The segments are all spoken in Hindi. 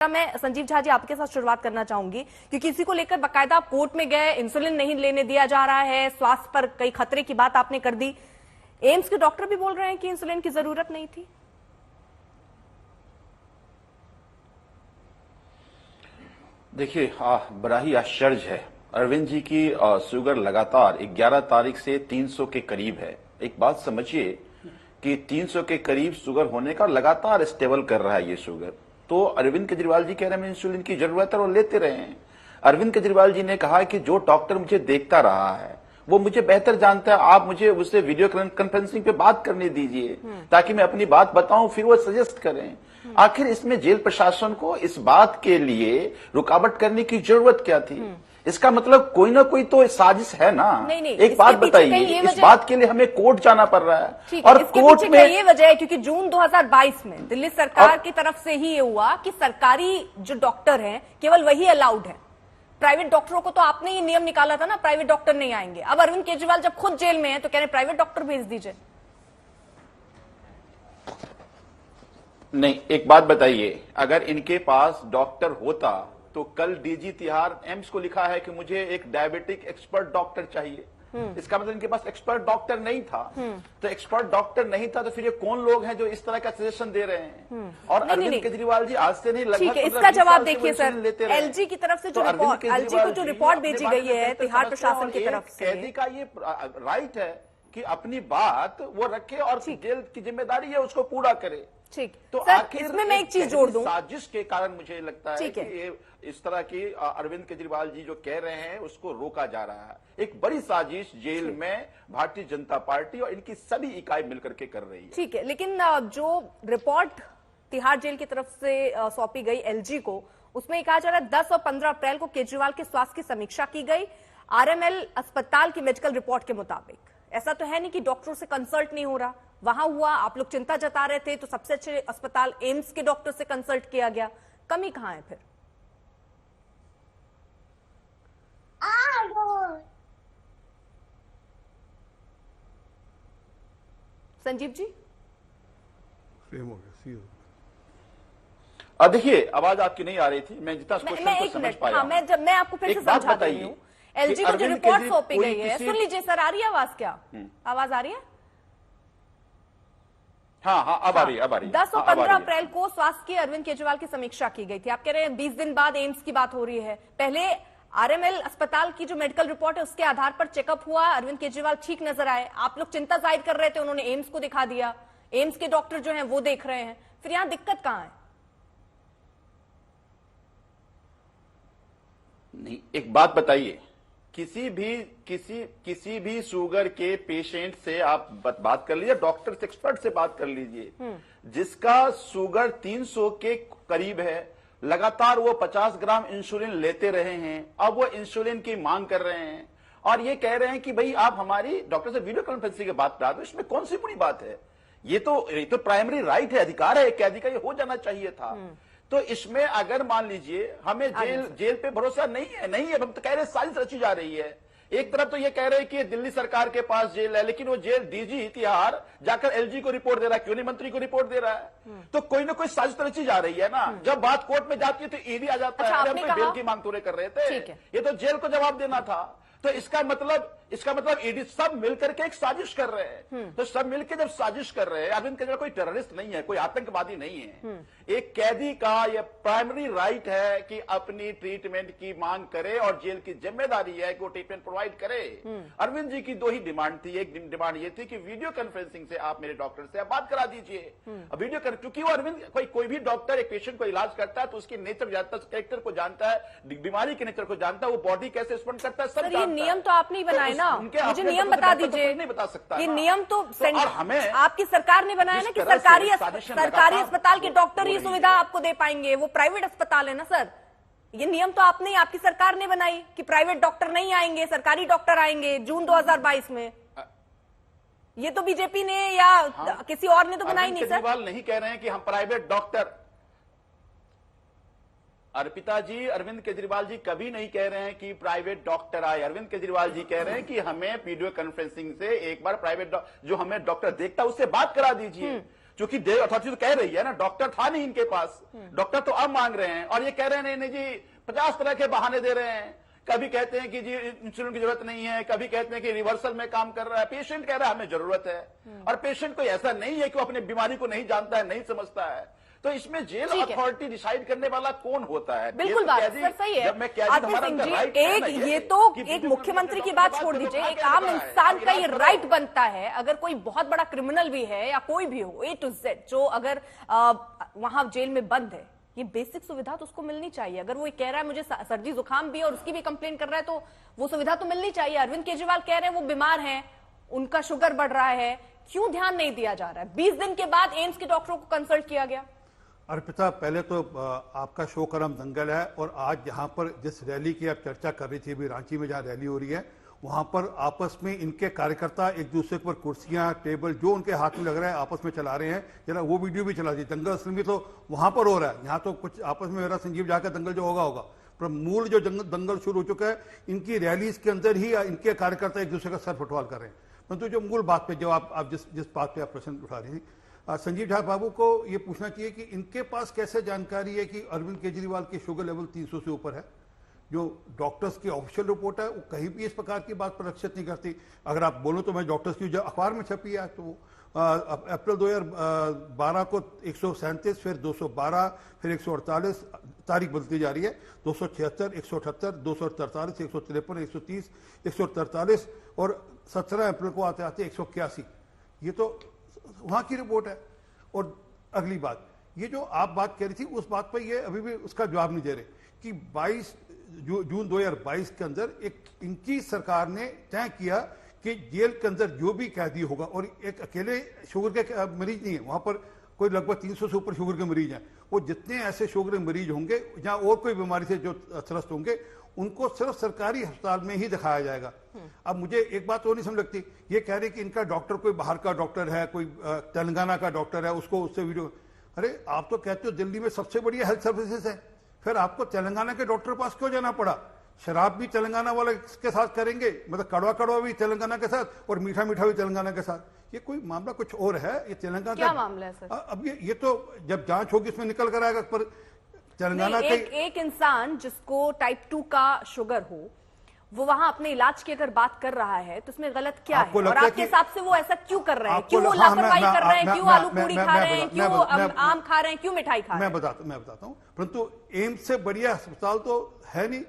मैं संजीव झा जी आपके साथ शुरुआत करना चाहूंगी क्योंकि इसी को लेकर बाकायदा आप कोर्ट में गए, इंसुलिन नहीं लेने दिया जा रहा है, स्वास्थ्य पर कई खतरे की बात आपने कर दी। एम्स के डॉक्टर भी बोल रहे हैं कि इंसुलिन की जरूरत नहीं थी। देखिए, बड़ा ही आश्चर्य है। अरविंद जी की शुगर लगातार 11 तारीख से 300 के करीब है। एक बात समझिए कि 300 के करीब शुगर होने का लगातार स्टेबल कर रहा है ये शुगर। तो अरविंद केजरीवाल जी कह रहे हैं इंसुलिन की जरूरत है और लेते रहे हैं। अरविंद केजरीवाल जी ने कहा कि जो डॉक्टर मुझे देखता रहा है वो मुझे बेहतर जानता है, आप मुझे उससे वीडियो कॉन्फ्रेंसिंग पे बात करने दीजिए ताकि मैं अपनी बात बताऊं, फिर वो सजेस्ट करें। आखिर इसमें जेल प्रशासन को इस बात के लिए रुकावट करने की जरूरत क्या थी? इसका मतलब कोई ना कोई तो साजिश है ना। नहीं, एक बात बताइए, इस बात के लिए हमें कोर्ट जाना पड़ रहा है और कोर्ट में ये वजह है क्योंकि जून 2022 में दिल्ली सरकार की तरफ से ही ये हुआ कि सरकारी जो डॉक्टर हैं केवल वही अलाउड है। प्राइवेट डॉक्टरों को तो आपने ये नियम निकाला था ना, प्राइवेट डॉक्टर नहीं आएंगे। अब अरविंद केजरीवाल जब खुद जेल में है तो कह रहे प्राइवेट डॉक्टर भेज दीजिए। नहीं, एक बात बताइए, अगर इनके पास डॉक्टर होता तो कल डीजी तिहाड़ एम्स को लिखा है कि मुझे एक डायबिटिक एक्सपर्ट डॉक्टर चाहिए। इसका मतलब इनके पास एक्सपर्ट डॉक्टर नहीं था। तो एक्सपर्ट डॉक्टर नहीं था तो फिर ये कौन लोग हैं जो इस तरह का सजेशन दे रहे हैं? और अरविंद केजरीवाल जी आज से नहीं लगभग इसका जवाब देखिए सर, एलजी की तरफ से जो रिपोर्ट, एलजी को जो रिपोर्ट भेजी गई है तिहाड़ प्रशासन की तरफ से, कैदी का ये राइट है कि अपनी बात वो रखे और जेल की जिम्मेदारी है उसको पूरा करे। ठीक, तो आखिर इसमें मैं एक चीज जोड़ दूं, साजिश के कारण मुझे लगता है कि ये इस तरह की अरविंद केजरीवाल जी जो कह रहे हैं उसको रोका जा रहा है। एक बड़ी साजिश जेल में भारतीय जनता पार्टी और इनकी सभी इकाई मिलकर के कर रही है। ठीक है, लेकिन जो रिपोर्ट तिहाड़ जेल की तरफ से सौंपी गई एलजी को, उसमें कहा जा रहा है 10 और 15 अप्रैल को केजरीवाल के स्वास्थ्य की समीक्षा की गई आरएमएल अस्पताल की मेडिकल रिपोर्ट के मुताबिक। ऐसा तो है नहीं कि डॉक्टरों से कंसल्ट नहीं हो रहा, वहां हुआ। आप लोग चिंता जता रहे थे तो सबसे अच्छे अस्पताल एम्स के डॉक्टर से कंसल्ट किया गया। कमी कहां है फिर? संजीव जी देखिए, आवाज आपकी नहीं आ रही थी, मैं जितना क्वेश्चन को समझ पाया। हाँ, मैं आपको फिर से समझा रही हूँ। एलजी को जो रिपोर्ट सौंपी गई है, सुन लीजिए सर, आ रही है आवाज? क्या आवाज आ रही है? हाँ, अब आ रही है। 10 और 15 अप्रैल को स्वास्थ्य की अरविंद केजरीवाल की समीक्षा की गई थी। आप कह रहे हैं 20 दिन बाद एम्स की बात हो रही है। पहले आरएमएल अस्पताल की जो मेडिकल रिपोर्ट है उसके आधार पर चेकअप हुआ, अरविंद केजरीवाल ठीक नजर आए। आप लोग चिंता जाहिर कर रहे थे, उन्होंने एम्स को दिखा दिया, एम्स के डॉक्टर जो हैं वो देख रहे हैं। फिर यहां दिक्कत कहां है? नहीं, एक बात बताइए, किसी भी शुगर के पेशेंट से आप बात कर लीजिए, डॉक्टर से, एक्सपर्ट से बात कर लीजिए, जिसका शुगर 300 के करीब है, लगातार वो 50 ग्राम इंसुलिन लेते रहे हैं। अब वो इंसुलिन की मांग कर रहे हैं और ये कह रहे हैं कि भाई आप हमारी डॉक्टर से वीडियो कॉन्फ्रेंसिंग की बात करा दो। इसमें कौन सी बुरी बात है? ये तो प्राइमरी राइट है, अधिकार है एक कैदी का, ये हो जाना चाहिए था। तो इसमें अगर मान लीजिए हमें जेल पे भरोसा नहीं है, हम तो कह रहे साजिश रची जा रही है। एक तरफ तो ये कह रहे हैं कि दिल्ली सरकार के पास जेल है, लेकिन वो जेल डीजी तिहाड़ जाकर एलजी को रिपोर्ट दे रहा है, क्यों नहीं मंत्री को रिपोर्ट दे रहा है? तो कोई ना कोई साजिश तो रची जा रही है ना। जब बात कोर्ट में जाती है तो ईडी आ जाता है, हम तो बेल की मांग पूरे कर रहे थे, ये तो जेल को जवाब देना था। तो इसका मतलब ईडी सब मिलकर के एक साजिश कर रहे हैं। तो सब मिलकर जब साजिश कर रहे हैं, अरविंद केजरीवाल कोई टेररिस्ट नहीं है, कोई आतंकवादी नहीं है। एक कैदी का यह प्राइमरी राइट है कि अपनी ट्रीटमेंट की मांग करे और जेल की जिम्मेदारी है कि वो ट्रीटमेंट प्रोवाइड करे। अरविंद जी की दो ही डिमांड थी। एक डिमांड ये थी कि वीडियो कॉन्फ्रेंसिंग से आप मेरे डॉक्टर से बात करा दीजिए। वीडियो क्योंकि वो अरविंद कोई भी डॉक्टर एक पेशेंट को इलाज करता है तो उसकी नेचर जानता है, कैरेक्टर को जानता है, बीमारी के नेचर को जानता है, वो बॉडी कैसे रिस्पॉन्ड करता है, सब नियम तो आपने ही बनाए ना, मुझे नियम बता दीजिए। नहीं बता सकता, ये नियम तो हमें आपकी सरकार ने बनाया ना कि सरकारी अस्पताल के डॉक्टर ही सुविधा आपको दे पाएंगे, वो प्राइवेट अस्पताल है ना सर। ये नियम तो आपने, आपकी सरकार ने बनाई कि प्राइवेट डॉक्टर नहीं आएंगे, सरकारी डॉक्टर आएंगे जून 2022 में। ये तो बीजेपी ने या किसी और ने तो बनाई नहीं सर। केजरीवाल नहीं कह रहे हैं कि हम प्राइवेट डॉक्टर, अर्पिता जी, अरविंद केजरीवाल जी कभी नहीं कह रहे हैं कि प्राइवेट डॉक्टर आए। अरविंद केजरीवाल जी कह रहे हैं कि हमें वीडियो कॉन्फ्रेंसिंग से एक बार प्राइवेट जो हमें डॉक्टर देखता है उससे बात करा दीजिए। क्योंकि जेल अथॉरिटी तो कह रही है ना, डॉक्टर था नहीं इनके पास, डॉक्टर तो अब मांग रहे हैं और ये कह रहे हैं नहीं जी 50 तरह के बहाने दे रहे हैं। कभी कहते हैं कि जी इंसुलिन की जरूरत नहीं है, कभी कहते हैं कि रिवर्सल में काम कर रहा है, पेशेंट कह रहा है हमें जरूरत है, और पेशेंट कोई ऐसा नहीं है कि वो अपनी बीमारी को नहीं जानता है, नहीं समझता है। तो इसमें जेल अथॉरिटी डिसाइड करने वाला कौन होता है? बिल्कुल बात सर सही है। आतिश सिंह जी, एक मुख्यमंत्री की बात छोड़ दीजिए, एक आम इंसान का ये राइट बनता है, अगर कोई बहुत बड़ा क्रिमिनल भी है या कोई भी हो A to Z, जो अगर वहां जेल में बंद है, ये बेसिक सुविधा तो उसको मिलनी चाहिए। अगर वो कह रहा है मुझे सर्दी जुकाम भी है और उसकी भी कंप्लेन कर रहा है, तो वो सुविधा तो मिलनी चाहिए। अरविंद केजरीवाल कह रहे हैं वो बीमार हैं, उनका शुगर बढ़ रहा है, क्यों ध्यान नहीं दिया जा रहा है? 20 दिन के बाद एम्स के डॉक्टरों को कंसल्ट किया गया। अर्पिता, पहले तो आपका शो करम दंगल है, और आज यहाँ पर जिस रैली की आप चर्चा कर रही थी, अभी रांची में जहाँ रैली हो रही है, वहाँ पर आपस में इनके कार्यकर्ता एक दूसरे पर कुर्सियाँ टेबल जो उनके हाथ में लग रहा है आपस में चला रहे हैं। जरा वो वीडियो भी चला दी। दंगल असल में तो वहाँ पर हो रहा है, यहाँ तो कुछ आपस में मेरा संजीव झा का दंगल जो होगा, पर मूल जो दंगल शुरू हो चुका है इनकी रैलीज के अंदर ही इनके कार्यकर्ता एक दूसरे का सर फुटवाल कर रहे हैं। परंतु जो मूल बात पे जो आप जिस बात पे आप प्रश्न उठा रही थी, संजीव झा बाबू को ये पूछना चाहिए कि इनके पास कैसे जानकारी है कि अरविंद केजरीवाल की शुगर लेवल 300 से ऊपर है। जो डॉक्टर्स की ऑफिशियल रिपोर्ट है वो कहीं भी इस प्रकार की बात प्रदर्शित नहीं करती। अगर आप बोलो तो मैं डॉक्टर्स की जो अखबार में छपी है, तो अप्रैल 2012 को 137, फिर 212, फिर 148, तारीख बदलती जा रही है, 276, 178, 243, 153, 130, 143 और 17 अप्रैल को आते आते 181। ये तो वहां की रिपोर्ट है। और अगली बात, ये जो आप बात कह रही थी उस बात पर ये अभी भी उसका जवाब नहीं दे रहे कि 22 जून 2022 के अंदर एक इनकी सरकार ने तय किया कि जेल के अंदर जो भी कैदी होगा, और एक अकेले शुगर के मरीज नहीं है वहां पर, कोई लगभग 300 से ऊपर शुगर के मरीज हैं, वो जितने ऐसे शुगर के मरीज होंगे जहां और कोई बीमारी से जो त्रस्त होंगे उनको सिर्फ सरकारी अस्पताल में ही दिखाया जाएगा। अब मुझे एक बात और नहीं समझ लगती, ये कह रहे कि इनका डॉक्टर कोई बाहर का डॉक्टर है, कोई तेलंगाना का डॉक्टर है, उसको उससे वीडियो। अरे आप तो कहते हो दिल्ली में सबसे बढ़िया हेल्थ सर्विसेज है, फिर आपको तेलंगाना के डॉक्टर पास क्यों जाना पड़ा? शराब भी तेलंगाना वाले के साथ करेंगे, मतलब कड़वा कड़वा भी तेलंगाना के साथ और मीठा मीठा भी तेलंगाना के साथ। ये कोई मामला कुछ और है, ये तेलंगाना क्या मामला है सर? अब ये तो जब जांच होगी इसमें निकल कर आएगा। पर तेलंगाना एक इंसान जिसको टाइप 2 का शुगर हो, वो वहां अपने इलाज की अगर बात कर रहा है तो इसमें गलत क्या है? और आपके हिसाब से वो ऐसा क्यों कर रहे हैं? क्यों लापरवाही कर रहे हैं? क्यों आलू पूरी खा रहे हैं? क्यों आम खा रहे हैं? क्यों मिठाई खा रहे हैं? मैं बताता हूं। परंतु एम्स से बढ़िया अस्पताल तो है नहीं।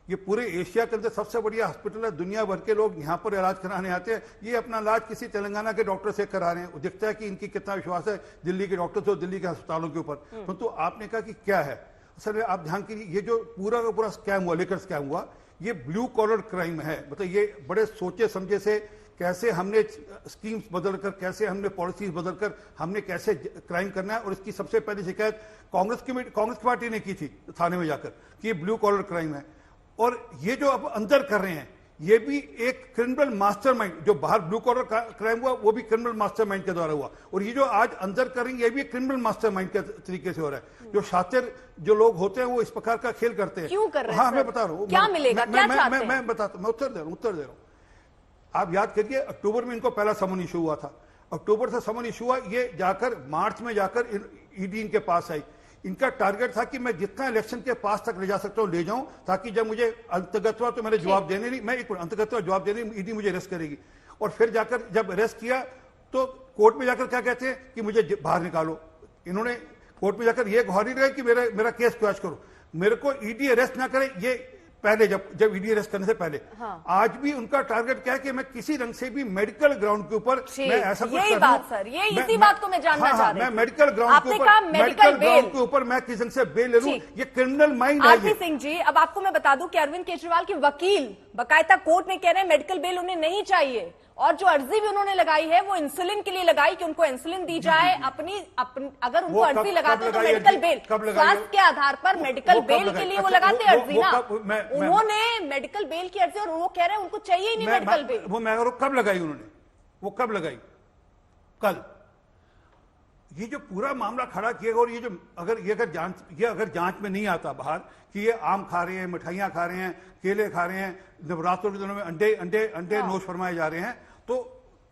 ये पूरे एशिया के अंदर सबसे बढ़िया हॉस्पिटल है, दुनिया भर के लोग यहाँ पर इलाज कराने आते हैं। ये अपना इलाज किसी तेलंगाना के डॉक्टर से करा रहे हैं। दिखता है कि इनकी कितना विश्वास है दिल्ली के डॉक्टर और दिल्ली के अस्पतालों के ऊपर। परंतु आपने कहा कि क्या है असल में, आप ध्यान कीजिए, ये जो पूरा का पूरा स्कैम हुआ, लेकर स्कैम हुआ, ये ब्लू कॉलर क्राइम है। मतलब ये बड़े सोचे समझे से कैसे हमने स्कीम्स बदलकर, कैसे हमने पॉलिसीज बदलकर हमने कैसे क्राइम करना है। और इसकी सबसे पहली शिकायत कांग्रेस की पार्टी ने की थी थाने में जाकर कि ये ब्लू कॉलर क्राइम है। और ये जो अब अंदर कर रहे हैं ये भी एक क्रिमिनल मास्टरमाइंड, जो बाहर ब्लू कॉलर क्राइम हुआ वो भी क्रिमिनल मास्टरमाइंड के द्वारा हुआ, और ये जो आज अंदर करेंगे ये भी क्रिमिनल मास्टरमाइंड के तरीके से हो रहा है। जो शातिर जो लोग होते हैं वो इस प्रकार का खेल करते हैं। क्यों कर रहे हैं? हाँ, मैं बता रहा हूँ, क्या मिलेगा, क्या चाहते हैं? मैं बताता हूँ, मैं उत्तर दे रहा हूँ। आप याद करिए अक्टूबर में इनको पहला समन इशू हुआ था, अक्टूबर से समन इशू हुआ, ये जाकर मार्च में जाकर ईडी इनके पास आई। इनका टारगेट था कि मैं जितना इलेक्शन के पास तक ले जा सकता हूं ले जाऊं, ताकि जब मुझे अंतर्गतवा तो मेरे जवाब देने नहीं, मैं एक अंतर्गतवा जवाब देने ईडी मुझे अरेस्ट करेगी। और फिर जाकर जब अरेस्ट किया तो कोर्ट में जाकर क्या कहते हैं कि मुझे बाहर निकालो। इन्होंने कोर्ट में जाकर यह गुहारी रहे कि मेरा केस क्वैश करो, मेरे को ईडी अरेस्ट ना करे। ये पहले जब ईडी अरेस्ट करने से पहले। हाँ। आज भी उनका टारगेट क्या है कि मैं किसी रंग से भी मेडिकल ग्राउंड के ऊपर मैं ऐसा कुछ यही बात सर, ये इसी बात को मैं जानना चाह रही हूं। मैं मेडिकल ग्राउंड के ऊपर मैं किसी रंग से बेल ले लूं, ये क्रिमिनल माइंड है। आरपी सिंह जी, अब आपको मैं बता दूं कि अरविंद केजरीवाल के वकील बकायदा कोर्ट में कह रहे हैं मेडिकल बेल उन्हें नहीं चाहिए, और जो अर्जी भी उन्होंने लगाई है वो इंसुलिन के लिए लगाई कि उन्हें इंसुलिन दी जाए। अपनी अगर उनको अर्जी लगाते तो मेडिकल बेल, स्वास्थ्य के आधार पर मेडिकल बेल के लिए वो लगाते अर्जी ना। उन्होंने मेडिकल बेल की अर्जी, और वो कह रहे हैं उनको चाहिए ही नहीं मेडिकल बेल। वो मैं कब लगाई उन्होंने, वो कब लगाई? कल। ये जो पूरा मामला खड़ा किया, और ये जो अगर जांच में नहीं आता बाहर कि ये आम खा रहे हैं, मिठाइयां खा रहे हैं, केले खा रहे हैं, नवरात्रों के दिनों में अंडे नोश फरमाए जा रहे हैं, तो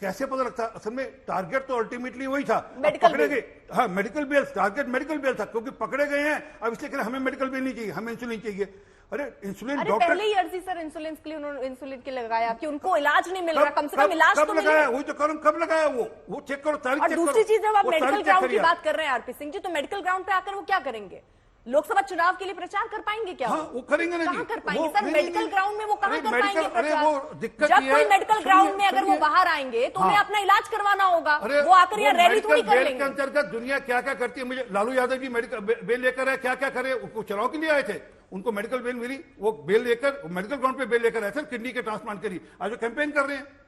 कैसे पता लगता? असल में टारगेट तो अल्टीमेटली वही था, मेडिकल पकड़े बिल। गए। हाँ, medical bill, target medical bill था, क्योंकि पकड़े गए हैं। अब इसलिए कह रहे हैं, हमें मेडिकल बिल नहीं चाहिए, हमें इंसुलिन चाहिए। अरे इंसुलिन अरे डॉक्टर पहले ही अर्जी सर इंसुलिन के लिए उन्होंने इंसुलिन के लगाया कि उनको इलाज नहीं मिल रहा, कम से कम इलाज तो लगाया? मिले। वही तो करूँ, कब लगाया वो चेक करो, तारीख और चेक दूसरी करो। चीज, जब आप वो तारीख मेडिकल चेक ग्राउंड की करिए। बात कर रहे हैं आरपी सिंह जी, तो मेडिकल ग्राउंड पे आकर वो क्या करेंगे? लोकसभा चुनाव के लिए प्रचार कर पाएंगे क्या? हाँ, वो करेंगे ना जी। कहां कर पाएंगे वो- सर? नहीं, मेडिकल नहीं, ग्राउंड में वो कहां अरे कर पाएंगे मेडिकल- अरे प्रचार? वो दिक्कत जब ये कोई है- मेडिकल सुनिए, ग्राउंड में अगर वो सुनिए। बाहर आएंगे तो उन्हें हाँ। अपना इलाज करवाना होगा, अरे वो आकर यहाँ रैली मेडिकल थोड़ी कर बेल के लेंगे। अंतर्गत दुनिया क्या क्या करती है? मुझे लालू यादव जी मेडिकल बेल लेकर आए, क्या क्या करे? वो चुनाव के लिए आए थे, उनको मेडिकल बेल मिली, वो बेल लेकर मेडिकल ग्राउंड पे बेल लेकर आए थे, किडनी के ट्रांसप्लांट करी। आज वो कैंपेन कर रहे हैं।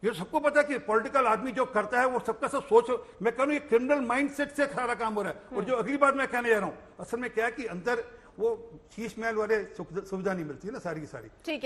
ये सबको पता है कि पॉलिटिकल आदमी जो करता है वो सबका सब सोच, मैं कह रहा हूं, ये क्रिमिनल माइंडसेट से सारा काम हो रहा है। और जो अगली बात मैं कहने जा रहा हूं, असल में क्या है कि अंदर वो शीश महल वाले सुविधा नहीं मिलती है ना, सारी की सारी। ठीक है।